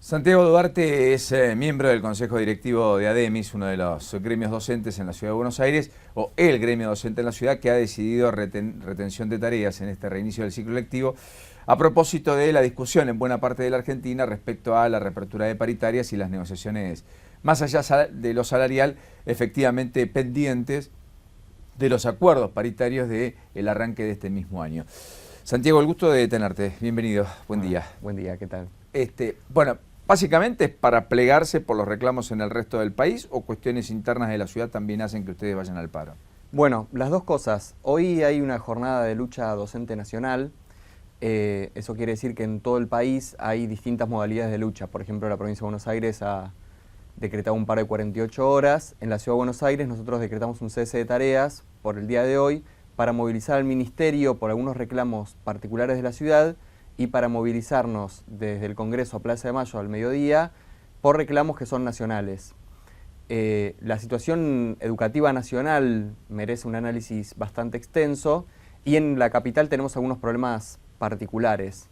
Santiago Duarte es miembro del Consejo Directivo de ADEMIS, uno de los gremios docentes en la Ciudad de Buenos Aires, o el gremio docente en la ciudad que ha decidido retención de tareas en este reinicio del ciclo lectivo, a propósito de la discusión en buena parte de la Argentina respecto a la reapertura de paritarias y las negociaciones, más allá de lo salarial, efectivamente pendientes de los acuerdos paritarios del arranque de este mismo año. Santiago, el gusto de tenerte. Bienvenido. Buen día. Buen día, ¿qué tal? Bueno, básicamente es para plegarse por los reclamos en el resto del país, o cuestiones internas de la ciudad también hacen que ustedes vayan al paro. Bueno, las dos cosas. Hoy hay una jornada de lucha docente nacional. Eso quiere decir que en todo el país hay distintas modalidades de lucha. Por ejemplo, la provincia de Buenos Aires ha decretado un paro de 48 horas. En la Ciudad de Buenos Aires nosotros decretamos un cese de tareas por el día de hoy para movilizar al Ministerio por algunos reclamos particulares de la ciudad y para movilizarnos desde el Congreso a Plaza de Mayo al mediodía por reclamos que son nacionales. La situación educativa nacional merece un análisis bastante extenso y en la capital tenemos algunos problemas particulares.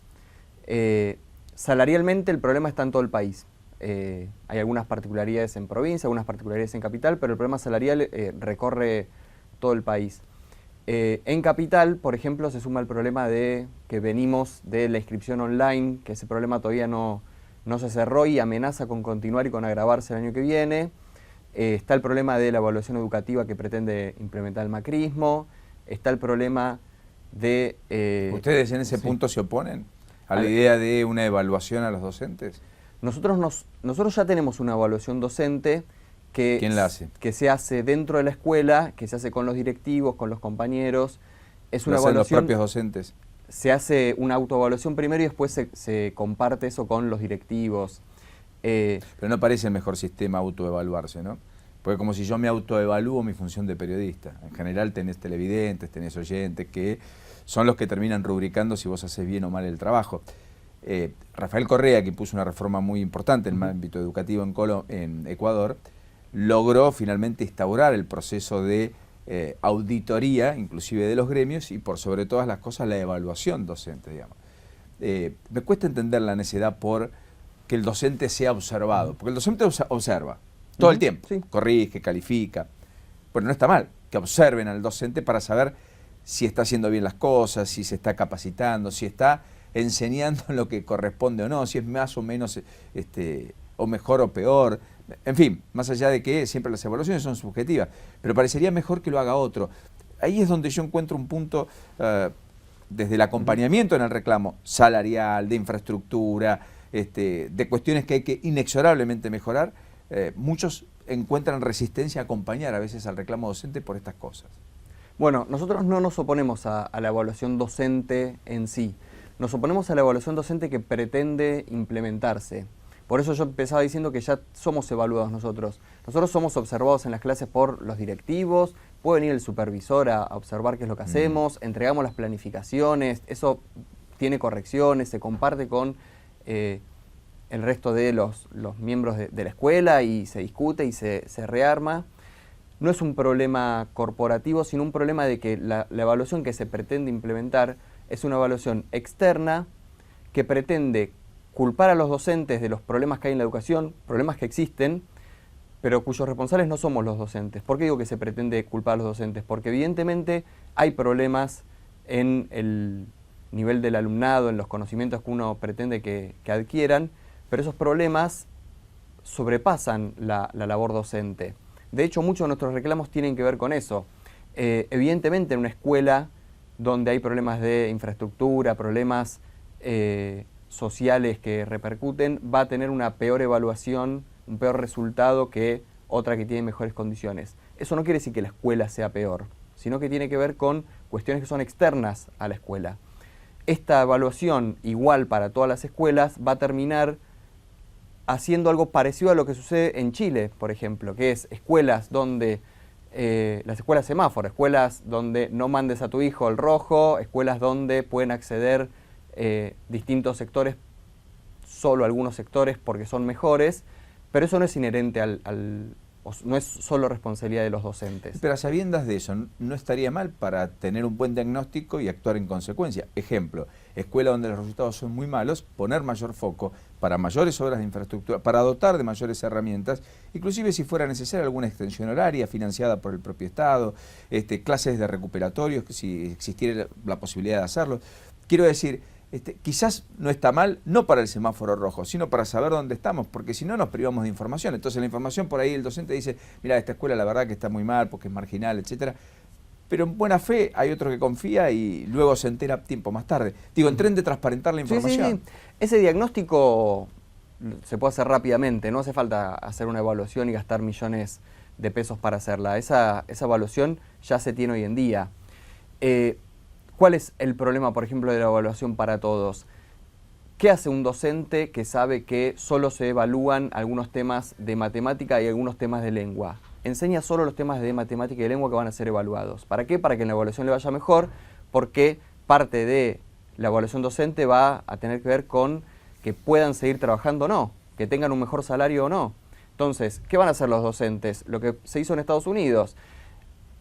Salarialmente el problema está en todo el país. Hay algunas particularidades en provincia, algunas particularidades en capital, pero el problema salarial recorre todo el país. En capital, por ejemplo, se suma el problema de que venimos de la inscripción online, que ese problema todavía no se cerró y amenaza con continuar y con agravarse el año que viene. Está el problema de la evaluación educativa que pretende implementar el macrismo. Está el problema de... ¿Ustedes en ese punto se oponen a la idea de una evaluación a los docentes? Nosotros ya tenemos una evaluación docente que, ¿quién la hace? Que se hace dentro de la escuela, que se hace con los directivos, con los compañeros. Es una evaluación, los propios docentes. Se hace una autoevaluación primero y después se comparte eso con los directivos. Pero no parece el mejor sistema autoevaluarse, ¿no? Porque como si yo me autoevalúo mi función de periodista. En general tenés televidentes, tenés oyentes, que son los que terminan rubricando si vos haces bien o mal el trabajo. Rafael Correa, que puso una reforma muy importante en el ámbito educativo en Ecuador, logró finalmente instaurar el proceso de auditoría, inclusive de los gremios, y por sobre todas las cosas la evaluación docente, digamos. Me cuesta entender la necesidad por que el docente sea observado, porque el docente observa todo el tiempo, sí. Corrige, califica, pero no está mal que observen al docente para saber si está haciendo bien las cosas, si se está capacitando, si está enseñando lo que corresponde o no, si es más o menos o mejor o peor. En fin, más allá de que siempre las evaluaciones son subjetivas, pero parecería mejor que lo haga otro. Ahí es donde yo encuentro un punto, desde el acompañamiento en el reclamo salarial, de infraestructura, de cuestiones que hay que inexorablemente mejorar, muchos encuentran resistencia a acompañar a veces al reclamo docente por estas cosas. Bueno, nosotros no nos oponemos a la evaluación docente en sí. Nos oponemos a la evaluación docente que pretende implementarse. Por eso yo empezaba diciendo que ya somos evaluados nosotros. Nosotros somos observados en las clases por los directivos, puede venir el supervisor a observar qué es lo que hacemos, entregamos las planificaciones, eso tiene correcciones, se comparte con el resto de los miembros de la escuela y se discute y se rearma. No es un problema corporativo, sino un problema de que la evaluación que se pretende implementar es una evaluación externa que pretende culpar a los docentes de los problemas que hay en la educación, problemas que existen, pero cuyos responsables no somos los docentes. ¿Por qué digo que se pretende culpar a los docentes? Porque evidentemente hay problemas en el nivel del alumnado, en los conocimientos que uno pretende que adquieran, pero esos problemas sobrepasan la labor docente. De hecho, muchos de nuestros reclamos tienen que ver con eso. Evidentemente en una escuela donde hay problemas de infraestructura, problemas sociales que repercuten, va a tener una peor evaluación, un peor resultado que otra que tiene mejores condiciones. Eso no quiere decir que la escuela sea peor, sino que tiene que ver con cuestiones que son externas a la escuela. Esta evaluación, igual para todas las escuelas, va a terminar haciendo algo parecido a lo que sucede en Chile, por ejemplo, que es escuelas donde, las escuelas semáforo, escuelas donde no mandes a tu hijo al rojo, escuelas donde pueden acceder distintos sectores, solo algunos sectores porque son mejores, pero eso no es inherente al no es solo responsabilidad de los docentes. Pero a sabiendas de eso, no estaría mal para tener un buen diagnóstico y actuar en consecuencia. Ejemplo, escuela donde los resultados son muy malos, poner mayor foco para mayores obras de infraestructura, para dotar de mayores herramientas, inclusive si fuera necesaria alguna extensión horaria financiada por el propio Estado, clases de recuperatorios, si existiera la posibilidad de hacerlo. Quiero decir, quizás no está mal, no para el semáforo rojo, sino para saber dónde estamos, porque si no nos privamos de información. Entonces la información por ahí el docente dice, mira, esta escuela la verdad que está muy mal porque es marginal, etcétera. Pero en buena fe hay otro que confía y luego se entera tiempo más tarde. Digo, en tren de transparentar la información. Sí. Ese diagnóstico se puede hacer rápidamente, no hace falta hacer una evaluación y gastar millones de pesos para hacerla. Esa evaluación ya se tiene hoy en día. ¿Cuál es el problema, por ejemplo, de la evaluación para todos? ¿Qué hace un docente que sabe que solo se evalúan algunos temas de matemática y algunos temas de lengua? Enseña solo los temas de matemática y de lengua que van a ser evaluados. ¿Para qué? Para que en la evaluación le vaya mejor, porque parte de la evaluación docente va a tener que ver con que puedan seguir trabajando o no, que tengan un mejor salario o no. Entonces, ¿qué van a hacer los docentes? Lo que se hizo en Estados Unidos.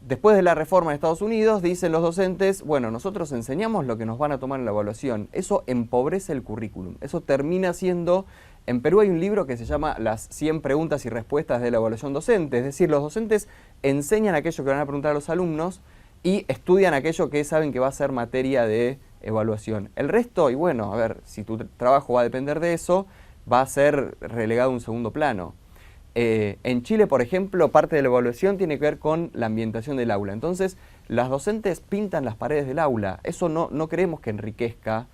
Después de la reforma en Estados Unidos, dicen los docentes, bueno, nosotros enseñamos lo que nos van a tomar en la evaluación. Eso empobrece el currículum. Eso termina siendo... En Perú hay un libro que se llama Las 100 preguntas y respuestas de la evaluación docente. Es decir, los docentes enseñan aquello que van a preguntar a los alumnos y estudian aquello que saben que va a ser materia de evaluación. El resto, y bueno, a ver, si tu trabajo va a depender de eso, va a ser relegado a un segundo plano. En Chile, por ejemplo, parte de la evaluación tiene que ver con la ambientación del aula. Entonces, las docentes pintan las paredes del aula. Eso no creemos que enriquezca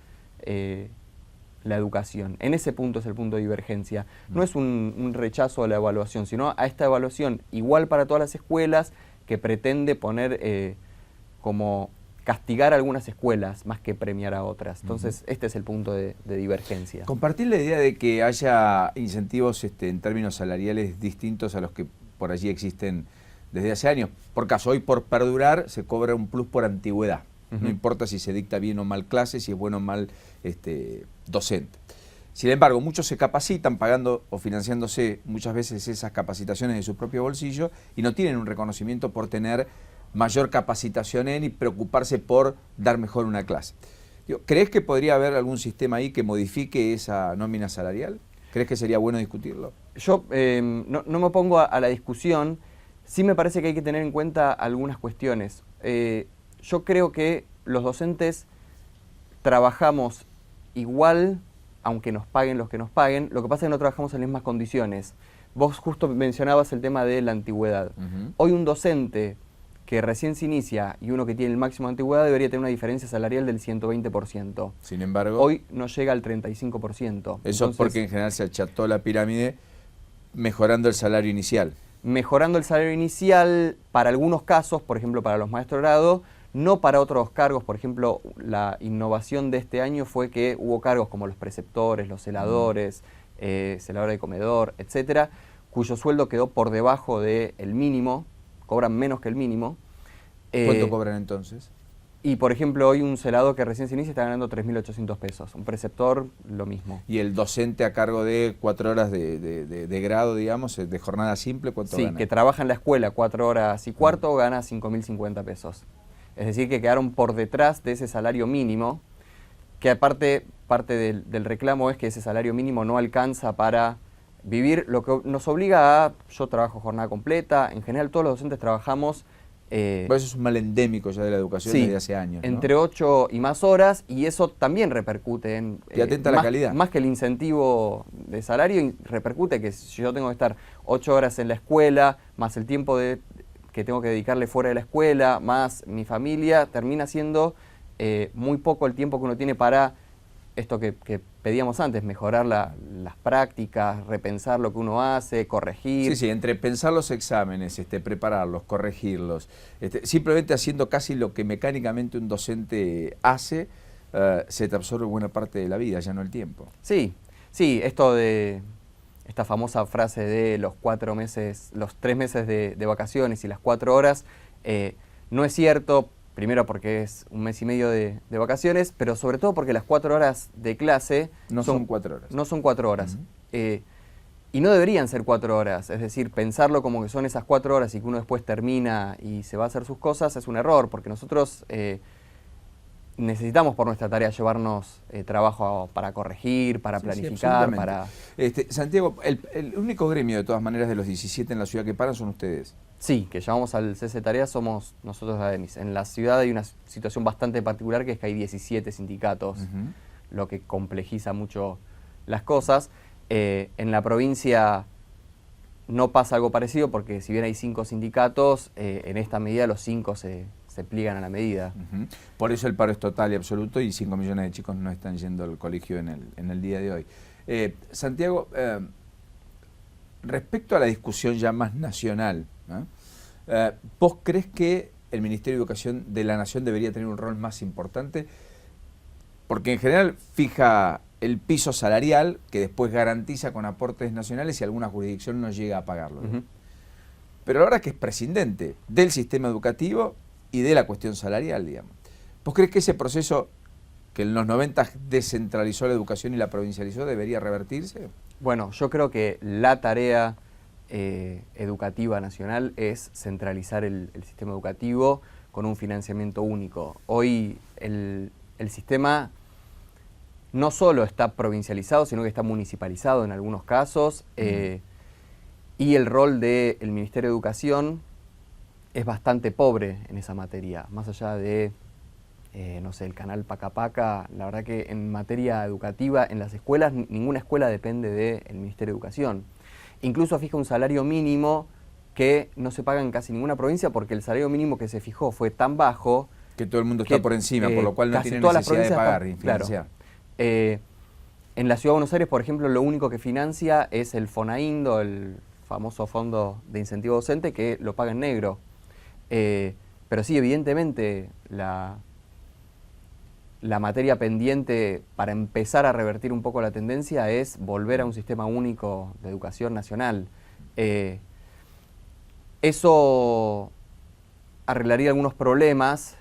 la educación. En ese punto es el punto de divergencia. No es un rechazo a la evaluación, sino a esta evaluación igual para todas las escuelas que pretende poner como castigar a algunas escuelas más que premiar a otras. Entonces, este es el punto de divergencia. Compartir la idea de que haya incentivos en términos salariales distintos a los que por allí existen desde hace años. Por caso, hoy por perdurar se cobra un plus por antigüedad. No importa si se dicta bien o mal clase, si es bueno o mal docente. Sin embargo, muchos se capacitan pagando o financiándose muchas veces esas capacitaciones de su propio bolsillo y no tienen un reconocimiento por tener mayor capacitación y preocuparse por dar mejor una clase. ¿Crees que podría haber algún sistema ahí que modifique esa nómina salarial? ¿Crees que sería bueno discutirlo? Yo no me opongo a la discusión. Sí me parece que hay que tener en cuenta algunas cuestiones. Yo creo que los docentes trabajamos igual, aunque nos paguen los que nos paguen. Lo que pasa es que no trabajamos en las mismas condiciones. Vos justo mencionabas el tema de la antigüedad. Hoy un docente que recién se inicia y uno que tiene el máximo de antigüedad debería tener una diferencia salarial del 120%. Sin embargo, hoy no llega al 35%. Eso es porque en general se acható la pirámide mejorando el salario inicial. Mejorando el salario inicial para algunos casos, por ejemplo para los maestros de grado, no para otros cargos. Por ejemplo, la innovación de este año fue que hubo cargos como los preceptores, los celadores, celadores de comedor, etcétera, cuyo sueldo quedó por debajo del mínimo, cobran menos que el mínimo. ¿Cuánto cobran entonces? Y por ejemplo, hoy un celador que recién se inicia está ganando 3.800 pesos, un preceptor lo mismo. ¿Y el docente a cargo de 4 horas de grado, digamos, de jornada simple, cuánto gana? Sí, que trabaja en la escuela 4 horas y cuarto, gana 5.050 pesos. Es decir, que quedaron por detrás de ese salario mínimo, que aparte parte del reclamo es que ese salario mínimo no alcanza para vivir, lo que nos obliga a... Yo trabajo jornada completa, en general todos los docentes trabajamos... Eso es un mal endémico ya de la educación desde hace años, ¿no? Entre 8 y más horas, y eso también repercute en... Te atenta a la calidad. Más que el incentivo de salario, repercute que si yo tengo que estar 8 horas en la escuela, más el tiempo que tengo que dedicarle fuera de la escuela, más mi familia, termina siendo muy poco el tiempo que uno tiene para esto que pedíamos antes, mejorar las prácticas, repensar lo que uno hace, corregir. Sí, entre pensar los exámenes, prepararlos, corregirlos, simplemente haciendo casi lo que mecánicamente un docente hace, se te absorbe buena parte de la vida, ya no el tiempo. Sí, esto de esta famosa frase de los 3 meses de vacaciones y las 4 horas, no es cierto. Primero porque es 1 mes y medio de vacaciones, pero sobre todo porque las 4 horas de clase... No son 4 horas. No son 4 horas. Y no deberían ser 4 horas, es decir, pensarlo como que son esas 4 horas y que uno después termina y se va a hacer sus cosas es un error, porque nosotros necesitamos por nuestra tarea llevarnos trabajo para corregir, para planificar, sí, para... Santiago, el único gremio de todas maneras de los 17 en la ciudad que paran son ustedes. Sí, que llevamos al cese de tareas somos nosotros de ADEMIS. En la ciudad hay una situación bastante particular que es que hay 17 sindicatos, lo que complejiza mucho las cosas. En la provincia no pasa algo parecido porque si bien hay 5 sindicatos, en esta medida los 5 se pliegan a la medida. Por eso el paro es total y absoluto y 5 millones de chicos no están yendo al colegio en el día de hoy. Santiago, respecto a la discusión ya más nacional, ¿no? ¿Vos crees que el Ministerio de Educación de la Nación debería tener un rol más importante? Porque en general fija el piso salarial que después garantiza con aportes nacionales si alguna jurisdicción no llega a pagarlo. Pero ahora que es prescindente del sistema educativo y de la cuestión salarial, digamos. ¿Vos crees que ese proceso que en los 90 descentralizó la educación y la provincializó debería revertirse? Bueno, yo creo que la tarea educativa nacional es centralizar el sistema educativo con un financiamiento único. Hoy el sistema no solo está provincializado, sino que está municipalizado en algunos casos, y el rol del Ministerio de Educación es bastante pobre en esa materia. Más allá de, no sé, el canal Paca Paca, la verdad que en materia educativa, en las escuelas, ninguna escuela depende del Ministerio de Educación. Incluso fija un salario mínimo que no se paga en casi ninguna provincia porque el salario mínimo que se fijó fue tan bajo que todo el mundo está por encima, por lo cual no tiene necesidad de pagar y financiar. En la Ciudad de Buenos Aires, por ejemplo, lo único que financia es el FONAINDO, el famoso Fondo de Incentivo Docente, que lo paga en negro. Pero sí, evidentemente, la materia pendiente para empezar a revertir un poco la tendencia es volver a un sistema único de educación nacional. Eso arreglaría algunos problemas,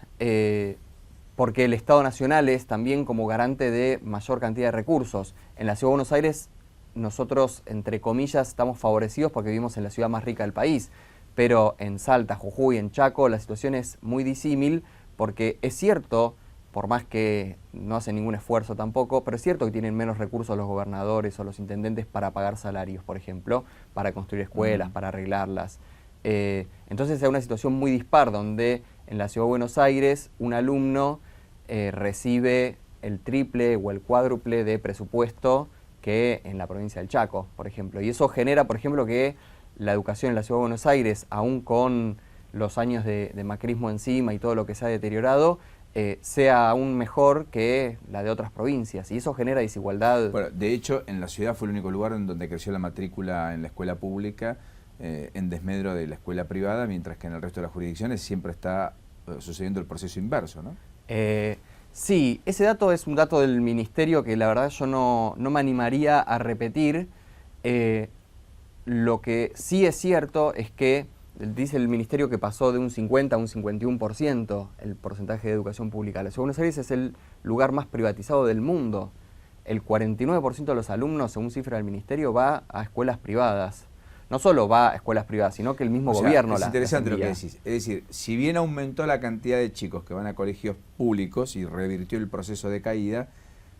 porque el Estado Nacional es también como garante de mayor cantidad de recursos. En la Ciudad de Buenos Aires, nosotros, entre comillas, estamos favorecidos porque vivimos en la ciudad más rica del país, pero en Salta, Jujuy, en Chaco, la situación es muy disímil, porque es cierto, por más que no hacen ningún esfuerzo tampoco, pero es cierto que tienen menos recursos los gobernadores o los intendentes para pagar salarios, por ejemplo, para construir escuelas, para arreglarlas. Entonces hay una situación muy dispar donde en la Ciudad de Buenos Aires un alumno recibe el triple o el cuádruple de presupuesto que en la provincia del Chaco, por ejemplo. Y eso genera, por ejemplo, que la educación en la Ciudad de Buenos Aires, aún con los años de macrismo encima y todo lo que se ha deteriorado, sea aún mejor que la de otras provincias. Y eso genera desigualdad. Bueno, de hecho, en la ciudad fue el único lugar en donde creció la matrícula en la escuela pública en desmedro de la escuela privada, mientras que en el resto de las jurisdicciones siempre está sucediendo el proceso inverso, ¿no? Sí, ese dato es un dato del ministerio que la verdad yo no me animaría a repetir. Lo que sí es cierto es que dice el ministerio que pasó de un 50 a un 51% el porcentaje de educación pública. La Ciudad de Buenos Aires es el lugar más privatizado del mundo. El 49% de los alumnos, según cifra del ministerio, va a escuelas privadas. No solo va a escuelas privadas, sino que el mismo gobierno las envía. Es interesante lo que decís. Es decir, si bien aumentó la cantidad de chicos que van a colegios públicos y revirtió el proceso de caída,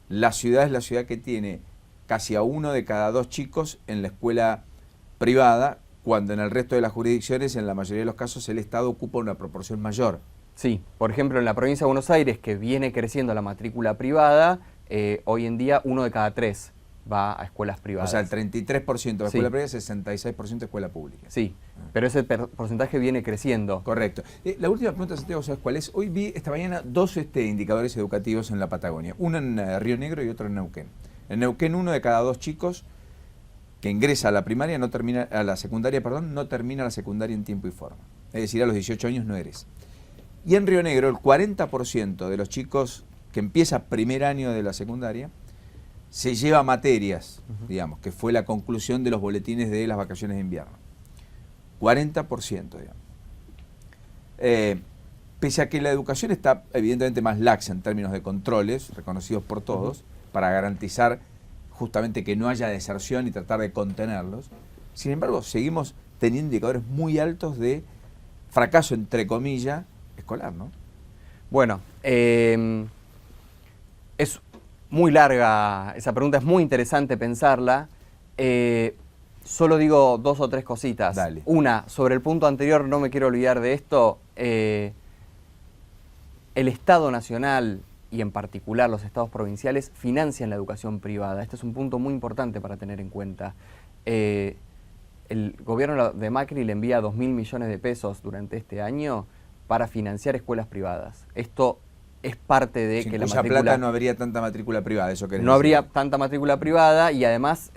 la ciudad es la ciudad que tiene casi a 1 de cada 2 chicos en la escuela privada, cuando en el resto de las jurisdicciones, en la mayoría de los casos, el Estado ocupa una proporción mayor. Sí, por ejemplo, en la provincia de Buenos Aires, que viene creciendo la matrícula privada, hoy en día 1 de cada 3 va a escuelas privadas. O sea, el 33% de escuela privada, 66% de escuela pública. Sí, pero ese porcentaje viene creciendo. Correcto. La última pregunta, Santiago, ¿sabes cuál es? Hoy vi esta mañana 2 indicadores educativos en la Patagonia, uno en Río Negro y otro en Neuquén. En Neuquén, 1 de cada 2 chicos que ingresa a la primaria, no termina la secundaria en tiempo y forma. Es decir, a los 18 años no eres. Y en Río Negro, el 40% de los chicos que empieza primer año de la secundaria se lleva materias, digamos, que fue la conclusión de los boletines de las vacaciones de invierno. 40%, digamos. Pese a que la educación está evidentemente más laxa en términos de controles, reconocidos por todos, para garantizar justamente que no haya deserción y tratar de contenerlos. Sin embargo, seguimos teniendo indicadores muy altos de fracaso, entre comillas, escolar, ¿no? Bueno, es muy larga esa pregunta, es muy interesante pensarla. Solo digo 2 o 3 cositas. Dale. Una, sobre el punto anterior, no me quiero olvidar de esto. El Estado Nacional y en particular los estados provinciales financian la educación privada. Este es un punto muy importante para tener en cuenta. El gobierno de Macri le envía 2.000 millones de pesos durante este año para financiar escuelas privadas. Esto es parte de que la matrícula... plata no habría tanta matrícula privada, eso querés No decir. habría tanta matrícula privada y además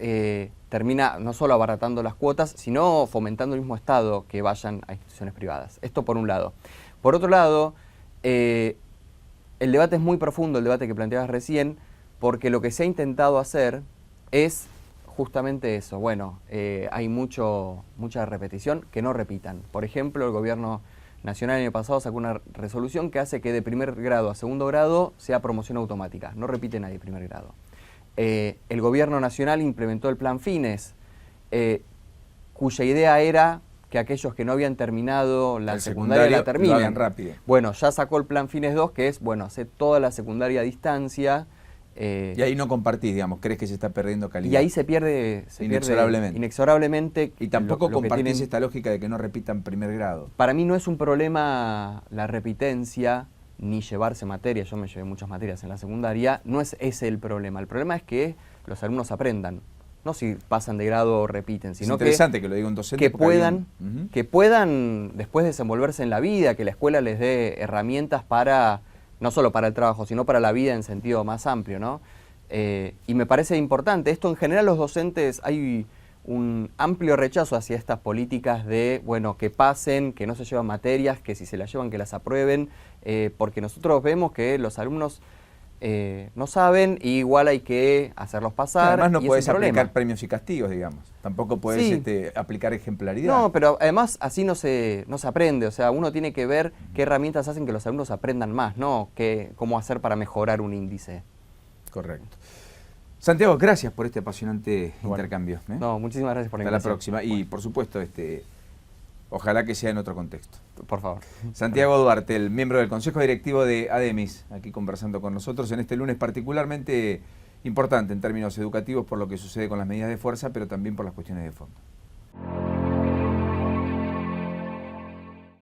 termina no solo abaratando las cuotas, sino fomentando el mismo Estado que vayan a instituciones privadas. Esto por un lado. Por otro lado, el debate es muy profundo, el debate que planteabas recién, porque lo que se ha intentado hacer es justamente eso. Bueno, hay mucha repetición, que no repitan. Por ejemplo, el gobierno nacional el año pasado sacó una resolución que hace que de primer grado a segundo grado sea promoción automática. No repite nadie primer grado. El gobierno nacional implementó el plan Fines, cuya idea era que aquellos que no habían terminado la secundaria la terminen. Lo hagan rápido. Bueno, ya sacó el plan Fines 2, que es, bueno, hacer toda la secundaria a distancia. Y ahí no compartís, digamos, crees que se está perdiendo calidad. Y ahí se pierde inexorablemente. Y tampoco lo que compartís tienen... esta lógica de que no repitan primer grado. Para mí no es un problema la repitencia, ni llevarse materias. Yo me llevé muchas materias en la secundaria. No es ese el problema. El problema es que los alumnos aprendan. No si pasan de grado o repiten, sino es interesante que lo diga un docente. Que puedan después desenvolverse en la vida, que la escuela les dé herramientas para, no solo para el trabajo, sino para la vida en sentido más amplio, ¿no? Y me parece importante. Esto en general los docentes, hay un amplio rechazo hacia estas políticas de, bueno, que pasen, que no se llevan materias, que si se las llevan que las aprueben, porque nosotros vemos que los alumnos no saben y igual hay que hacerlos pasar. Además no puedes aplicar premios y castigos, digamos. Tampoco puedes aplicar ejemplaridad. No, pero además así no se aprende. O sea, uno tiene que ver qué herramientas hacen que los alumnos aprendan más, no cómo hacer para mejorar un índice. Correcto. Santiago, gracias por este apasionante intercambio. No, muchísimas gracias por la invitación. Hasta la próxima. Y por supuesto, ojalá que sea en otro contexto. Por favor. Santiago Duarte, el miembro del Consejo Directivo de ADEMIS, aquí conversando con nosotros en este lunes particularmente importante en términos educativos por lo que sucede con las medidas de fuerza, pero también por las cuestiones de fondo.